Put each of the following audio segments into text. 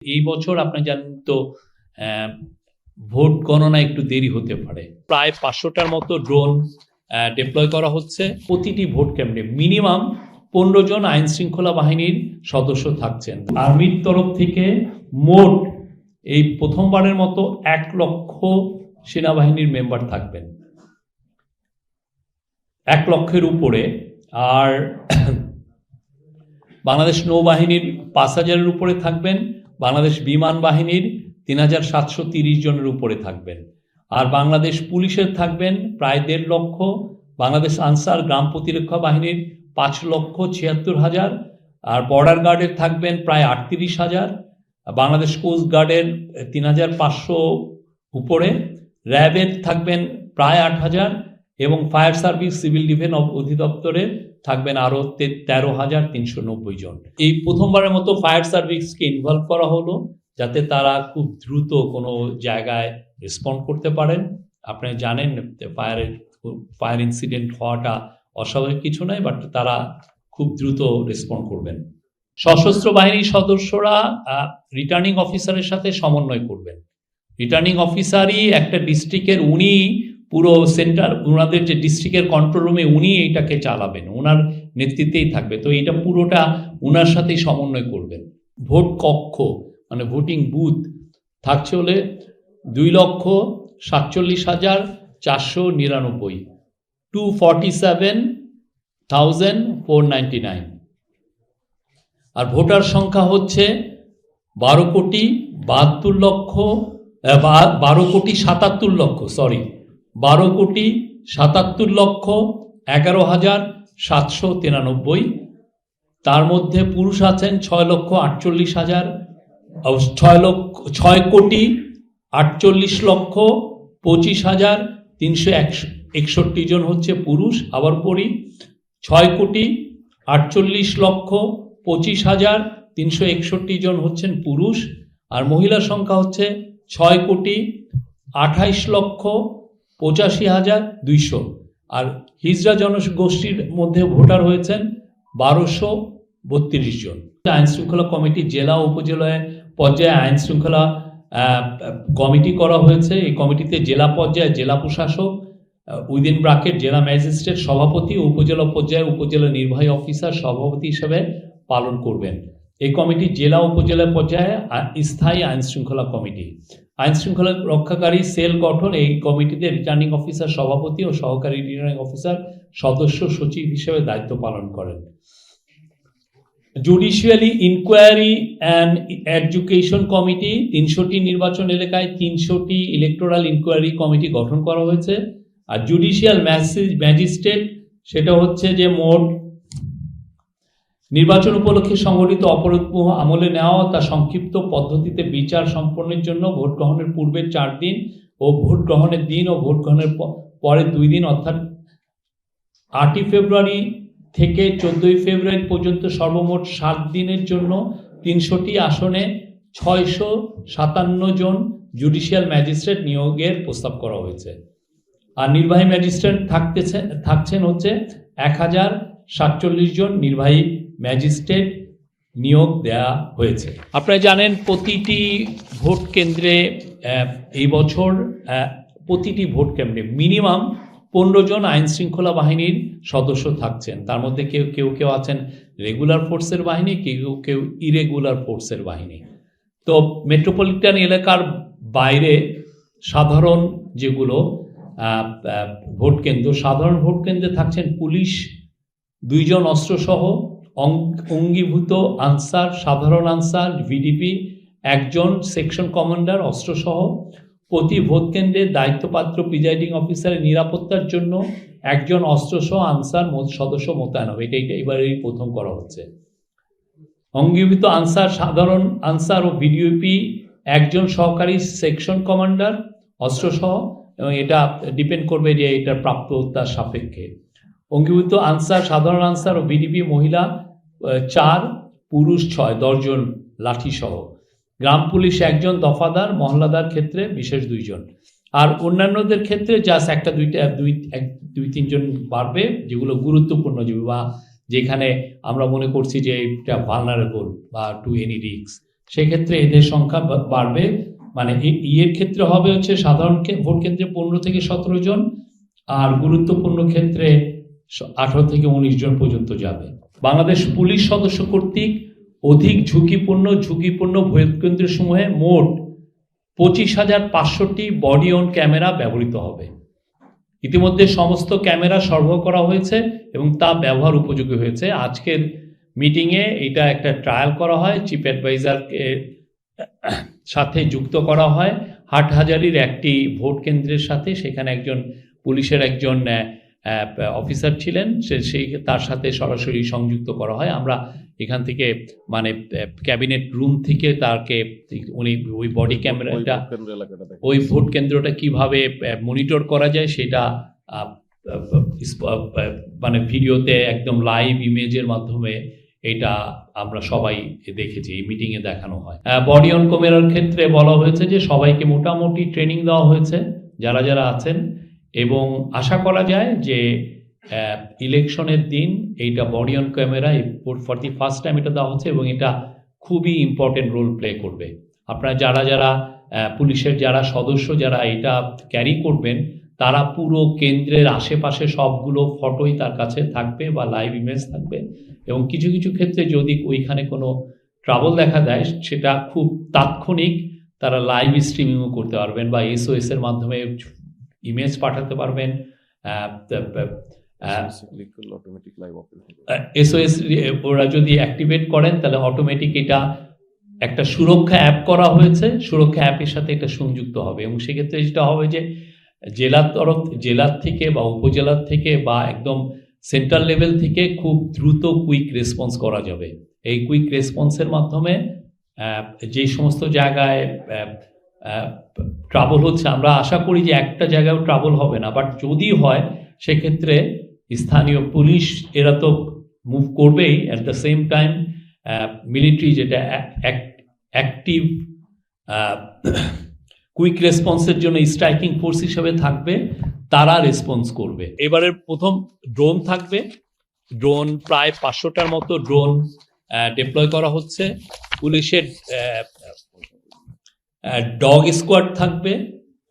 এই বছর আপনি জানেন তো ভোট গণনা একটু দেরি হতে পারে। প্রায় 500টার মতো ড্রোন ডিপ্লয় করা হচ্ছে। প্রতিটি ভোট কেন্দ্রে মিনিমাম 15 জন আইন শৃঙ্খলা বাহিনীর সদস্য থাকছেন। আর্মির তরফ থেকে মোট এই প্রথমবারের মতো 1 লক্ষ সেনাবাহিনীর মেম্বার থাকবেন, 1 লক্ষের উপরে। আর বাংলাদেশ নৌবাহিনীর 5000-এর উপরে থাকবেন, বাংলাদেশ বিমান বাহিনীর 3730 জনের উপরে থাকবেন, আর বাংলাদেশ পুলিশের থাকবেন প্রায় 1.5 লক্ষ, বাংলাদেশ আনসার গ্রাম প্রতিরক্ষা বাহিনীর 5,76,000, আর বর্ডার গার্ডের থাকবেন প্রায় 38,000, বাংলাদেশ কোস্ট গার্ডের 3500 উপরে, র্যাবের থাকবেন প্রায় 8,000 এবং ফায়ার সার্ভিস সিভিল ডিফেন্স অধিদপ্তরে থাকবেন আরও 13,390 জন। এই প্রথমবারের মতো ফায়ার সার্ভিসকে ইনভলভ করা হলো যাতে তারা খুব দ্রুত কোনো জায়গায় রেসপন্ড করতে পারেন। আপনি জানেন ফায়ার ইনসিডেন্ট হওয়াটা অস্বাভাবিক কিছু নয়, বাট তারা খুব দ্রুত রেসপন্ড করবেন। সশস্ত্র বাহিনীর সদস্যরা রিটার্নিং অফিসারের সাথে সমন্বয় করবেন। রিটার্নিং অফিসারই একটা ডিস্ট্রিক্টের, উনি পুরো সেন্টার, ওনাদের যে ডিস্ট্রিক্টের কন্ট্রোল রুমে উনি এইটাকে চালাবেন, ওনার নেতৃত্বেই থাকবে। তো এটা পুরোটা ওনার সাথেই সমন্বয় করবেন। ভোট কক্ষ মানে ভোটিং বুথ থাকছে হলে 2,47,499, 247,499। আর ভোটার সংখ্যা হচ্ছে 12,77,11,793। তার মধ্যে পুরুষ আছেন 6,48,25,361 জন হচ্ছে পুরুষ। আবার পড়ি, 6,48,25,361 জন হচ্ছেন পুরুষ। আর মহিলা সংখ্যা হচ্ছে 6,28,85,200। আর হিজড়া জনগোষ্ঠীর মধ্যে ভোটার হয়েছেন 1,232 জন। আইন শৃঙ্খলা কমিটি জেলা ও উপজেলা পর্যায়ে আইন শৃঙ্খলা কমিটি করা হয়েছে। এই কমিটিতে জেলা পর্যায়ে জেলা প্রশাসক, উইদিন ব্রাকেট জেলা ম্যাজিস্ট্রেট সভাপতি ও উপজেলা পর্যায়ে উপজেলা নির্বাহী অফিসার সভাপতি হিসেবে পালন করবেন। এই কমিটি জেলা উপজেলা পর্যায়ে স্থায়ী আইন শৃঙ্খলা কমিটি। আইন শৃঙ্খলা রক্ষাকারী সেল গঠন। এই কমিটিতে রিটার্নিং অফিসার সভাপতি ও সহকারী রিটার্নিং অফিসার সদস্য সচিব হিসেবে দায়িত্ব পালন করেন। Judicially inquiry and education committee, 300টি নির্বাচন এলাকায় 300টি ইলেকটোরাল ইনকোয়ারি কমিটি গঠন করা হয়েছে। আর জুডিশিয়াল ম্যাজিস্ট্রেট, সেটা হচ্ছে যে মোট নির্বাচন উপলক্ষে সংঘটিত অপরাধ আমলে নেওয়া তা সংক্ষিপ্ত পদ্ধতিতে বিচার সম্পন্নের জন্য ভোট গ্রহণের পূর্বে 4 দিন ও ভোট গ্রহণের দিন ও ভোট গ্রহণের পরে 2 দিন, অর্থাৎ 8ই ফেব্রুয়ারি থেকে 14ই ফেব্রুয়ারি পর্যন্ত সর্বমোট 7 দিনের জন্য 300টি আসনে 657 জন জুডিশিয়াল ম্যাজিস্ট্রেট নিয়োগের প্রস্তাব করা হয়েছে। আর নির্বাহী ম্যাজিস্ট্রেট থাকছেন হচ্ছে 1047 জন নির্বাহী ম্যাজিস্ট্রেট নিয়োগ দেওয়া হয়েছে। আপনারা জানেন প্রতিটি ভোট কেন্দ্রে এই বছর প্রতিটি ভোট কেন্দ্রে মিনিমাম 15 জন আইন শৃঙ্খলা বাহিনীর সদস্য থাকছেন। তার মধ্যে কেউ আছেন রেগুলার ফোর্সের বাহিনী, কেউ ইরেগুলার ফোর্সের বাহিনী। তো মেট্রোপলিটন এলাকার বাইরে সাধারণ যেগুলো ভোট কেন্দ্র, সাধারণ ভোট কেন্দ্রে থাকছেন পুলিশ 2 জন অস্ত্রসহ, অঙ্গীভূত আনসার, সাধারণ আনসার, ভিডিপি 1 জন, সেকশন কমান্ডার অস্ত্রসহ। প্রতি ভোট কেন্দ্রে দায়িত্বপ্রাপ্ত প্রিজাইডিং অফিসারের নিরাপত্তার জন্য 1 জন অস্ত্রসহ আনসার সদস্য মোতায়েন হবে। এটা এবারেই প্রথম করা হচ্ছে। অঙ্গীভূত আনসার, সাধারণ আনসার ও ভিডিপি 1 জন সহকারী সেকশন কমান্ডার অস্ত্রসহ, এবং এটা ডিপেন্ড করবে যে এটার প্রাপ্যতার সাপেক্ষে। অঙ্গীভূত আনসার, সাধারণ আনসার ও ভিডিপি মহিলা 4, পুরুষ 6, 10 জন লাঠিসহ। গ্রাম পুলিশ 1 জন, দফাদার মহল্লাদার ক্ষেত্রে বিশেষ 2 জন। আর অন্যান্যদের ক্ষেত্রে জাস্ট 1-2-3 জন বাড়বে, যেগুলো গুরুত্বপূর্ণ বা যেখানে আমরা মনে করছি যে এটা ভালনারেবল বা টু এনি রিস্ক, সেক্ষেত্রে এদের সংখ্যা বাড়বে। মানে ইয়ের ক্ষেত্রে হবে হচ্ছে সাধারণ ভোট কেন্দ্রে 15 থেকে 17 জন, আর গুরুত্বপূর্ণ ক্ষেত্রে 18 থেকে 19 জন পর্যন্ত যাবে। বাংলাদেশ পুলিশ সদস্য কর্তৃক অধিক ঝুঁকিপূর্ণ ভোট কেন্দ্র সমূহে মোট 25,500টি বডি অন ক্যামেরা ব্যবহৃত হবে। ইতিমধ্যে সমস্ত ক্যামেরা সরবরাহ করা হয়েছে এবং তা ব্যবহার উপযোগী হয়েছে। আজকের মিটিংয়ে এটা একটা ট্রায়াল করা হয়, চিফ অ্যাডভাইজারকে সাথে যুক্ত করা হয় হাটহাজারীর একটি ভোট কেন্দ্রের সাথে। সেখানে একজন পুলিশের একজন অফিসার ছিলেন, সেই তার সাথে সরাসরি সংযুক্ত করা হয়। আমরা এখান থেকে মানে ক্যাবিনেট রুম থেকে তাকে উনি ওই বডি ক্যামেরাটা ওই ভোট কেন্দ্রটা কিভাবে মনিটর করা যায় সেটা মানে ভিডিওতে একদম লাইভ ইমেজের মাধ্যমে এটা আমরা সবাই দেখেছি, এই মিটিংয়ে দেখানো হয়। বডি অন ক্যামেরার ক্ষেত্রে বলা হয়েছে যে সবাইকে মোটামুটি ট্রেনিং দেওয়া হয়েছে যারা যারা আছেন, এবং আশা করা যায় যে ইলেকশনের দিন এইটা body on camera for the first time এটা দেওয়া হচ্ছে এবং এটা খুবই ইম্পর্টেন্ট রোল প্লে করবে। আপনারা যারা যারা পুলিশের যারা সদস্য যারা এটা ক্যারি করবেন তারা পুরো কেন্দ্রের আশেপাশে সবগুলো ফটোই তার কাছে থাকবে বা লাইভ ইমেজ থাকবে, এবং কিছু কিছু ক্ষেত্রে যদি ওইখানে কোনো ট্রাবল দেখা দেয় সেটা খুব তাৎক্ষণিক তারা লাইভ স্ট্রিমিংও করতে পারবেন বা SOS এর মাধ্যমে ইমেজ পাঠাতে পারবেন। SOS ওরা যদি অ্যাক্টিভেট করেন তাহলে অটোমেটিক এটা একটা সুরক্ষা অ্যাপ করা হয়েছে, সুরক্ষা অ্যাপের সাথে এটা সংযুক্ত হবে, এবং সেক্ষেত্রে যেটা হবে যে জেলার থেকে বা উপজেলার থেকে বা একদম সেন্ট্রাল লেভেল থেকে খুব দ্রুত কুইক রেসপন্স করা যাবে। এই কুইক রেসপন্সের মাধ্যমে যে সমস্ত জায়গায় ট্রাবল হচ্ছে, আমরা আশা করি যে একটা জায়গায়ও ট্রাবল হবে না, বাট যদি হয় সেক্ষেত্রে স্থানীয় পুলিশ এরা তো মুভ করবেই, at the same time military যেটা অ্যাক্টিভ কুইক রেসপন্সের জন্য স্ট্রাইকিং ফোর্স হিসেবে থাকবে, তারা রেসপন্স করবে। এবারের প্রথম ড্রোন থাকবে, ড্রোন প্রায় 500টার মতো ড্রোন ডিপ্লয় করা হচ্ছে। পুলিশের ডগ স্কোয়াড থাকবে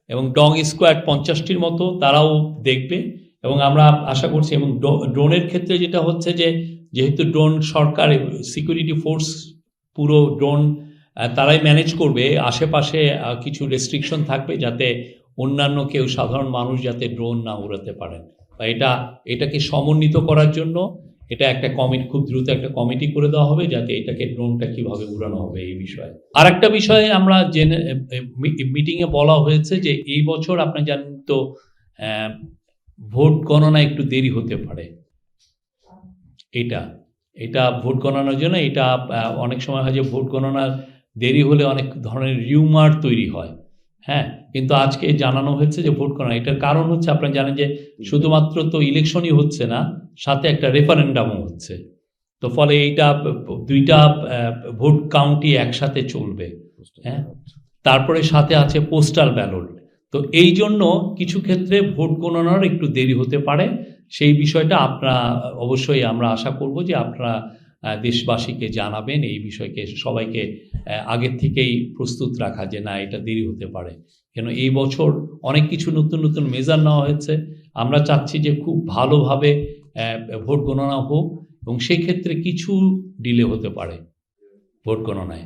এবং ডগ স্কোয়াড 50টির মতো তারাও দেখবে, এবং আমরা আশা করছি। এবং ড্রোনের ক্ষেত্রে যেটা হচ্ছে যে যেহেতু ড্রোন সরকার সিকিউরিটি ফোর্স পুরো ড্রোন তারাই ম্যানেজ করবে, আশেপাশে কিছু রেস্ট্রিকশন থাকবে যাতে অন্যান্য কেউ সাধারণ মানুষ যাতে ড্রোন না উড়াতে পারেন, বা এটাকে সমন্বিত করার জন্য এটা একটা খুব দ্রুত একটা কমিটি করে দেওয়া হবে যাতে এটাকে ড্রোনটা কিভাবে উড়ানো হবে এই বিষয়ে। আর একটা বিষয়ে আমরা মিটিংয়ে বলা হয়েছে যে এই বছর আপনি জানেন তো ভোট গণনা একটু দেরি হতে পারে। এটা ভোট গণনার জন্য এটা অনেক সময় হয় যে ভোট গণনা দেরি হলে অনেক ধরনের রিউমার তৈরি হয়। হ্যাঁ, কিন্তু আজকে জানানো হয়েছে যে ভোট গণনা, এটার কারণ হচ্ছে আপনারা জানেন যে শুধুমাত্র তো ইলেকশনই হচ্ছে না, সাথে একটা রেফারেন্ডামও হচ্ছে। তো ফলে এইটা দুইটা ভোট কাউন্টই একসাথে চলবে। হ্যাঁ, তারপরে সাথে আছে পোস্টাল ব্যালট। তো এই জন্য কিছু ক্ষেত্রে ভোট গণনার একটু দেরি হতে পারে। সেই বিষয়টা অবশ্যই আমরা আশা করব যে আপনারা দেশবাসীকে জানাবেন এই বিষয়কে, সবাইকে আগের থেকেই প্রস্তুত রাখা যে না এটা দেরি হতে পারে। কেন এই বছর অনেক কিছু নতুন নতুন মেজার নেওয়া হয়েছে। আমরা চাচ্ছি যে খুব ভালোভাবে ভোট গণনা হোক, এবং সেই ক্ষেত্রে কিছু ডিলে হতে পারে ভোট গণনায়।